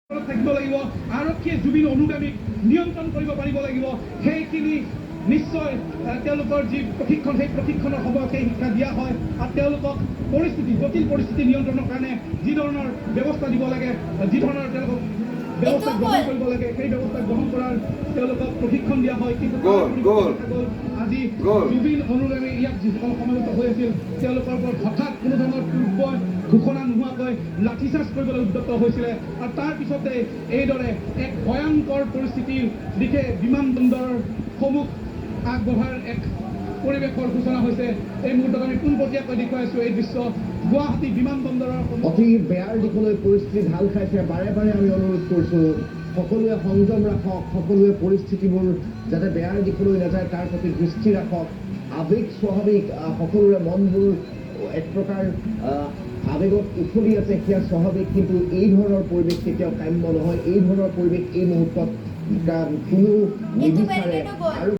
থাকিব লাগিব আৰক্ষীয়ে জুবিন অনুগামীক নিয়ন্ত্ৰণ কৰিব পাৰিব লাগিব সেইখিনি নিশ্চয় তেওঁলোকৰ যি প্ৰশিক্ষণ সেই প্ৰশিক্ষণৰ সময়ত সেই শিক্ষা দিয়া হয় আৰু তেওঁলোকক জটিল পৰিস্থিতি নিয়ন্ত্ৰণৰ কাৰণে যি ধৰণৰ ব্যৱস্থা দিব লাগে যি ধৰণৰ তেওঁলোকক ব্যৱস্থা গ্ৰহণ কৰিব লাগে সেই ব্যৱস্থা গ্ৰহণ কৰাৰ তেওঁলোকক প্ৰশিক্ষণ দিয়া হয় কিন্তু আজি জুবিন অনুগামী ইয়াত যিসকল সমাবেত হৈ আছিল তেওঁলোকৰ ওপৰত হঠাৎ কোনো ধৰণৰ পূৰ্ব ঘোষণা নোহোৱাকৈ লাঠিচাৰ্জ কৰিবলৈ উদ্যত হৈছিলে আৰু তাৰ পিছতে এইদৰে এক ভয়ংকৰ পৰিস্থিতিৰ দিশে বিমানবন্দৰৰ সন্মুখ আগবঢ়াৰ এক পৰিৱেশৰ সূচনা হৈছে। এই মুহূৰ্তত আমি পোনপটীয়াকৈ দেখুৱাইছোঁ এই দৃশ্য গুৱাহাটী বিমানবন্দৰৰ অতি বেয়াৰ দিশলৈ পৰিস্থিতি ঢাল খাইছে। বাৰে বাৰে আমি অনুৰোধ কৰিছোঁ সকলোৱে সংযম ৰাখক, সকলোৱে পৰিস্থিতিবোৰ যাতে বেয়াৰ দিশলৈ নাযায় তাৰ প্ৰতি দৃষ্টি ৰাখক। আৱেগ স্বাভাৱিক, সকলোৰে মনবোৰ এক প্ৰকাৰ আৱেগত উঠলি আছে, সেয়া স্বাভাৱিক, কিন্তু এই ধৰণৰ পৰিৱেশ কেতিয়াও কাম্য নহয়। এই ধৰণৰ পৰিৱেশ এই মুহূৰ্তত কোনো নিবিচাৰে আৰু